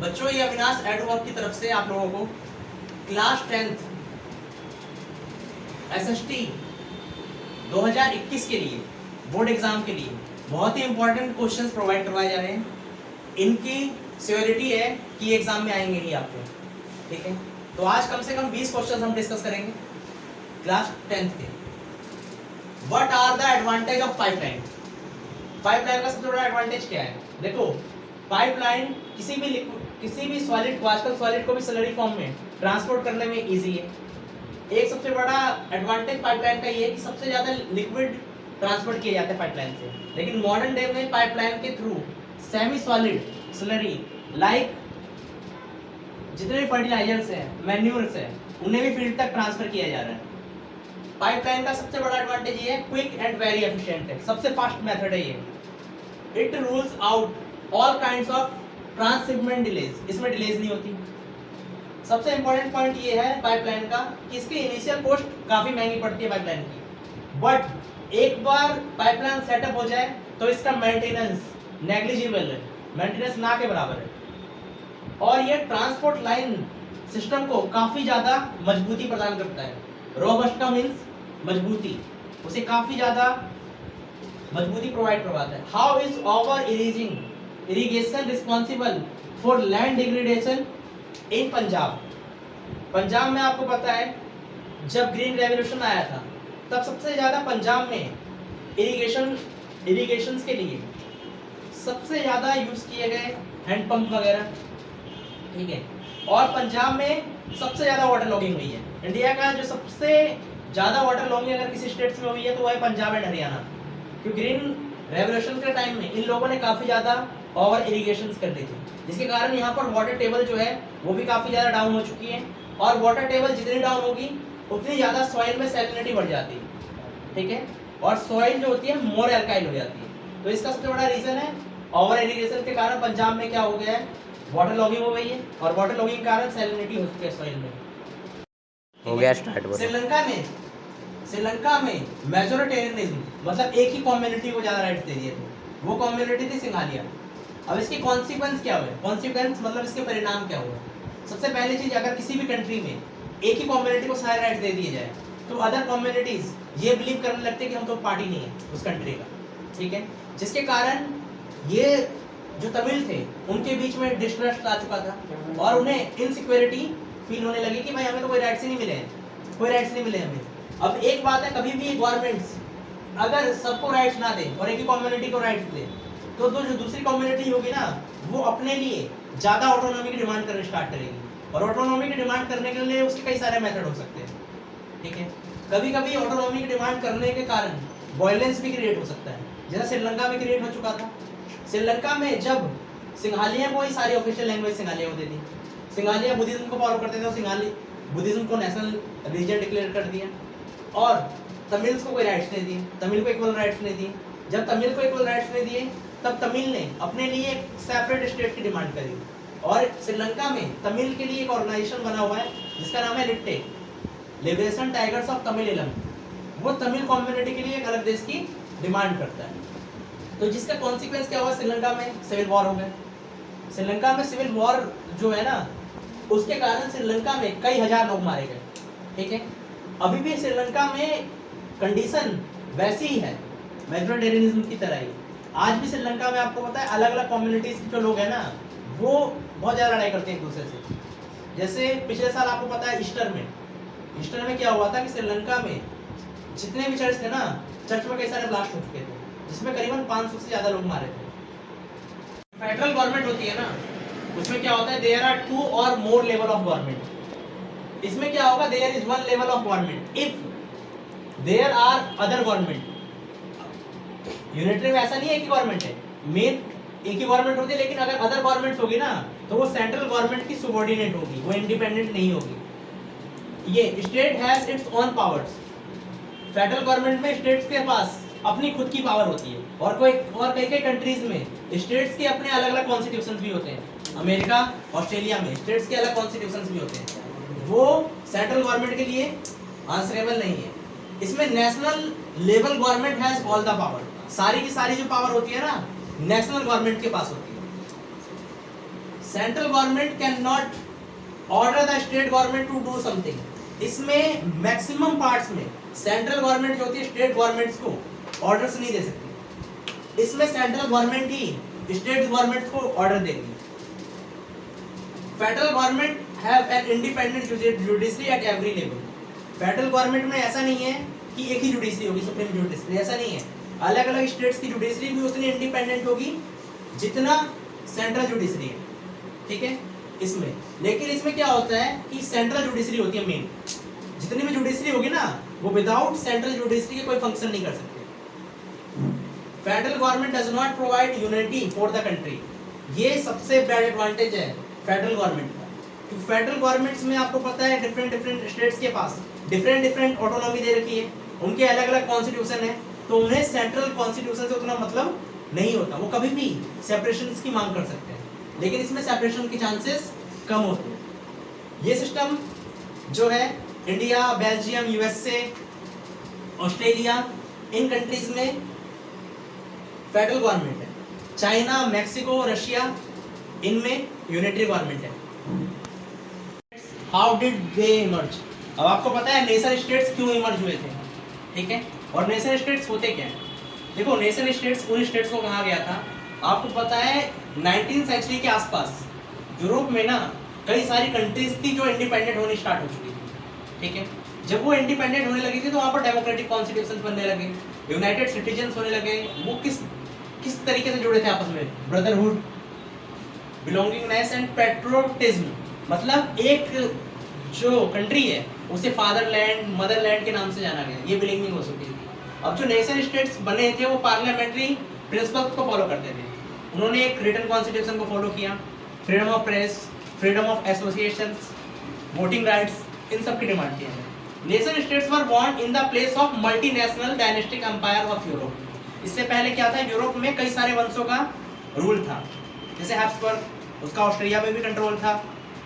बच्चों ये अविनाश एडवर्क की तरफ से आप लोगों को क्लास 10th एसएसटी 2021 के लिए बोर्ड एग्जाम के लिए बहुत ही इंपॉर्टेंट क्वेश्चंस प्रोवाइड करवाए जा रहे हैं। इनकी श्योरिटी है कि एग्जाम में आएंगे ही आपको, ठीक है। तो आज कम से कम 20 क्वेश्चंस हम डिस्कस करेंगे क्लास 10th के। What are the advantage of pipeline? Pipeline का सबसे बड़ा एडवांटेज क्या है? देखो, पाइपलाइन किसी भी सॉलिड को, आजकल सॉलिड को भी स्लरी फॉर्म में ट्रांसपोर्ट करने में इजी है। एक सबसे बड़ा एडवांटेज पाइपलाइन का ये है कि सबसे ज्यादा लिक्विड ट्रांसपोर्ट किए जाते हैं पाइपलाइन से। लेकिन मॉडर्न डे में पाइपलाइन के through semi solid slurry like जितने भी फर्टिलाइजर्स हैं, मैन्यूर्स हैं, उन्हें भी फील्ड तक ट्रांसफर किया जा रहा है। पाइपलाइन का सबसे बड़ा एडवांटेज ये है, क्विक एंड वेरी एफिशिएंट है, सबसे फास्ट मेथड है ये। It rules out all kinds of transshipment delays, इसमें डिलेज नहीं होती। सबसे इंपॉर्टेंट पॉइंट ये है पाइपलाइन का कि इसकी इनिशियल कॉस्ट काफी महंगी पड़ती है पाइपलाइन की, बट एक बार पाइपलाइन सेटअप हो जाए तो इसका मेंटेनेंस नेग्लिजिबल है, मेंटेनेंस ना के बराबर है। और ये ट्रांसपोर्ट लाइन सिस्टम को काफी ज्यादा मजबूती प्रदान करता है। रोबस्ट का मीन्स मजबूती, उसे काफी ज्यादा मजबूती प्रोवाइड करवाता है। How is over irrigation responsible for land degradation इन पंजाब? पंजाब में आपको पता है जब ग्रीन रेवोल्यूशन आया था तब सबसे ज्यादा पंजाब में इरिगेशन के लिए सबसे ज्यादा यूज किए गए हैंडपंप वगैरह, ठीक है। और पंजाब में सबसे ज्यादा वाटर लॉगिंग हुई है। इंडिया का जो सबसे ज्यादा वाटर लॉगिंग अगर किसी स्टेट्स में हुई है तो वह है पंजाब एंड हरियाणा, क्योंकि ग्रीन रेवोल्यूशन के टाइम में इन लोगों ने काफी ज्यादा ओवर इरिगेशन कर दी थी, जिसके कारण यहाँ पर वाटर टेबल जो है वो भी काफी ज्यादा डाउन हो चुकी है। और वाटर टेबल जितनी डाउन होगी उतनी ज्यादा सॉइल में सैलिनिटी बढ़ जाती है, ठीक है। और सॉइल जो होती है मोर एल्काइल हो जाती है। तो इसका सबसे बड़ा रीजन है ओवर इरिगेशन के कारण पंजाब में क्या हो गया है, वाटर लॉगिंग हो गई है, और वाटर लॉगिंग के कारण सैलिनिटी हो चुकी है सॉइल में। हो गया स्टार्ट। श्रीलंका में मेजोरिटेरियनिज्म मतलब एक ही कम्युनिटी को ज्यादा राइट्स दे दिए थे, वो कम्युनिटी थी सिंघालिया। अब इसके कॉन्सिक्वेंस क्या हुए? कॉन्सिक्वेंस मतलब इसके परिणाम क्या हुए? सबसे पहली चीज, अगर किसी भी कंट्री में एक ही कम्युनिटी को सारे राइट्स दे दिए जाए तो अदर कम्युनिटीज ये बिलीव करने लगते हैं कि हम तो पार्टी नहीं है उस कंट्री का, ठीक है। जिसके कारण ये जो तमिल थे उनके बीच में डिस्ट्रस्ट आ चुका था और उन्हें इनसिक्योरिटी फील होने लगी कि भाई हमें तो कोई राइट्स ही नहीं मिले हैं, कोई राइट्स नहीं मिले हमें। अब एक बात है, कभी भी गवर्नमेंट्स अगर सबको राइट्स ना दे और एक ही कम्युनिटी को राइट्स दे तो जो दूसरी कम्युनिटी होगी ना वो अपने लिए ज्यादा ऑटोनॉमी की डिमांड करना स्टार्ट करेगी। और ऑटोनॉमी की डिमांड करने के लिए उसके कई सारे मेथड हो सकते हैं, ठीक है। कभी कभी ऑटोनॉमी की डिमांड करने के कारण वायलेंस भी क्रिएट हो सकता है, जैसा श्रीलंका में क्रिएट हो चुका था। श्रीलंका में जब सिंघालिया को ही सारी ऑफिशियल लैंग्वेज सिंघालिया को दे दी, सिंघालिया बुद्धिज्म को फॉलो करते थे तो सिंघाली बुद्धिज्म को नेशनल रीजन डिक्लेयर कर दिया, और तमिल्स को कोई राइट्स नहीं दिए, तमिल को इक्वल राइट्स नहीं दिए। जब तमिल को इक्वल राइट्स नहीं दिए तब तमिल ने अपने लिए एक सेपरेट स्टेट की डिमांड करी। और श्रीलंका में तमिल के लिए एक ऑर्गेनाइजेशन बना हुआ है जिसका नाम है लिट्टे, लिबरेशन टाइगर्स ऑफ तमिल। वो तमिल कम्युनिटी के लिए एक अलग देश की डिमांड करता है। तो जिसका कॉन्सिक्वेंस क्या हुआ, श्रीलंका में सिविल वॉर हो गया। श्रीलंका में सिविल वॉर जो है ना उसके कारण श्रीलंका में कई हजार लोग मारे गए, ठीक है। अभी भी श्रीलंका में कंडीशन वैसी ही है मेजोरिटेरियनिज्म की तरह ही। आज भी श्रीलंका में आपको पता है अलग अलग कम्युनिटीज के जो लोग हैं ना वो बहुत ज्यादा लड़ाई करते हैं एक दूसरे से। जैसे पिछले साल आपको पता है ईस्टर में क्या हुआ था कि श्रीलंका में जितने भी चर्च थे ना, चर्च में कई सारे ब्लास्ट हो चुके थे जिसमें करीबन 500 से ज्यादा लोग मारे थे। फेडरल गवर्नमेंट होती है ना, उसमें क्या होता है, देयर आर 2 और मोर लेवल ऑफ गवर्नमेंट। इसमें क्या होगा, there is 1 level of government if there are other government. Unitary में ऐसा नहीं है कि गवर्नमेंट है, मेन एक ही गवर्नमेंट होती है, लेकिन अगर अदर गवर्नमेंट्स होगी ना तो वो सेंट्रल गवर्नमेंट की सुबॉर्डिनेट होगी, वो इंडिपेंडेंट नहीं होगी। ये state has its own powers. Federal government में स्टेट्स के पास अपनी खुद की पावर होती है, और कई कंट्रीज में स्टेट्स के अपने अलग अलग कॉन्स्टिट्यूशंस भी होते हैं। अमेरिका, ऑस्ट्रेलिया में स्टेट्स के अलग कॉन्स्टिट्यूशंस भी होते हैं, वो सेंट्रल गवर्नमेंट के लिए आंसरेबल नहीं है। इसमें national level government has all the power, सारी की सारी जो पावर होती है ना नेशनल गवर्नमेंट के पास होती है। Central government can not order the state government to do something. इसमें मैक्सिमम पार्ट्स में सेंट्रल गवर्नमेंट जो होती है स्टेट गवर्नमेंट्स को ऑर्डर्स नहीं दे सकती। इसमें सेंट्रल गवर्नमेंट ही स्टेट गवर्नमेंट को ऑर्डर देगी। Federal government have an independent judiciary at every level. Federal government में ऐसा नहीं है कि एक ही जुडिशरी होगी, सुप्रीम जुडिशरी, ऐसा नहीं है। अलग अलग स्टेट्स की जुडिशरी भी उतनी इंडिपेंडेंट होगी जितना सेंट्रल जुडिशरी है, ठीक है इसमें। लेकिन इसमें क्या होता है कि सेंट्रल जुडिशरी होती है मेन, जितनी भी जुडिशरी होगी ना वो विदाउट सेंट्रल जुडिशरी के कोई फंक्शन नहीं कर सकते। Federal government does not provide unity for the country. ये सबसे बड़ा एडवांटेज है फेडरल गवर्नमेंट का। तो फेडरल गवर्नमेंट्स में आपको पता है डिफरेंट स्टेट्स के पास डिफरेंट ऑटोनॉमी दे रखी है, उनके अलग अलग कॉन्स्टिट्यूशन है, तो उन्हें सेंट्रल कॉन्स्टिट्यूशन से उतना मतलब नहीं होता। वो कभी भी सेपरेशन की मांग कर सकते हैं, लेकिन इसमें सेपरेशन के चांसेस कम होते हैं। ये सिस्टम जो है इंडिया, बेल्जियम, यूएसए, ऑस्ट्रेलिया, इन कंट्रीज में फेडरल गवर्नमेंट है। चाइना, मैक्सिको, रशिया, इनमें यूनिटरी गवर्नमेंट है। How did they emerge? अब आपको पता है नेशन स्टेट्स क्यों इमर्ज हुए थे, ठीक है। और नेशन स्टेट्स होते क्या है? देखो नेशन स्टेट्स उन स्टेट्स को कहा गया था, आपको पता है 19th सेंचुरी के आसपास यूरोप में ना कई सारी कंट्रीज थी जो इंडिपेंडेंट होनी स्टार्ट हो चुकी थी, ठीक है। जब वो इंडिपेंडेंट होने लगी थी तो वहाँ पर डेमोक्रेटिक कॉन्स्टिट्यूशन बनने लगे, यूनाइटेड सिटीजन्स होने लगे। वो किस तरीके से जुड़े थे आपस में? Brotherhood, belongingness and patriotism. मतलब एक जो कंट्री है उसे फादरलैंड, मदरलैंड के नाम से जाना गया, ये बिलोंगिंग हो सकती थी। अब जो नेशन स्टेट्स बने थे वो पार्लियामेंट्री प्रिंसिपल्स को फॉलो करते थे। उन्होंने एक रिटन कॉन्स्टिट्यूशन को फॉलो किया, freedom of press, freedom of association, voting rights, इन सब की डिमांड थी। Nation states were born in the place of multinational dynastic empire of Europe. इससे पहले क्या था, यूरोप में कई सारे वंशों का रूल था, जैसे हैब्सबर्ग, उसका ऑस्ट्रिया में भी कंट्रोल था,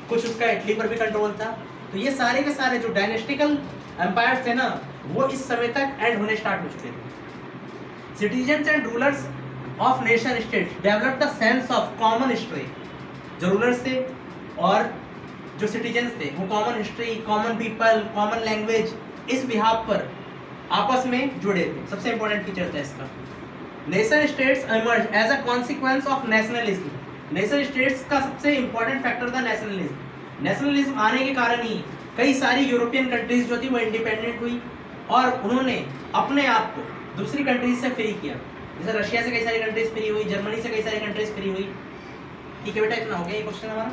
कुछ उसका इटली पर भी कंट्रोल था। तो ये सारे के सारे जो डायनेस्टिकल एम्पायर्स थे ना वो इस समय तक एंड होने स्टार्ट हो चुके थे। Citizens and rulers of nation states develop the sense of common history. जो रूलर्स थे और जो सिटीजन्स थे वो common history, common people, common language, इस बिहाफ पर आपस में जुड़े थे। सबसे इंपॉर्टेंट फीचर था इसका। Nation states emerge as a consequence of nationalism. Nation states का सबसे इंपॉर्टेंट फैक्टर था नेशनलिज्म। नेशनलिज्म आने के कारण ही कई सारी यूरोपियन कंट्रीज जो थी वो इंडिपेंडेंट हुई और उन्होंने अपने आप को दूसरी कंट्रीज से फ्री किया। जैसे रशिया से कई सारी कंट्रीज फ्री हुई, जर्मनी से कई सारी कंट्रीज फ्री हुई। ठीक है बेटा, इतना हो गया ये क्वेश्चन हमारा।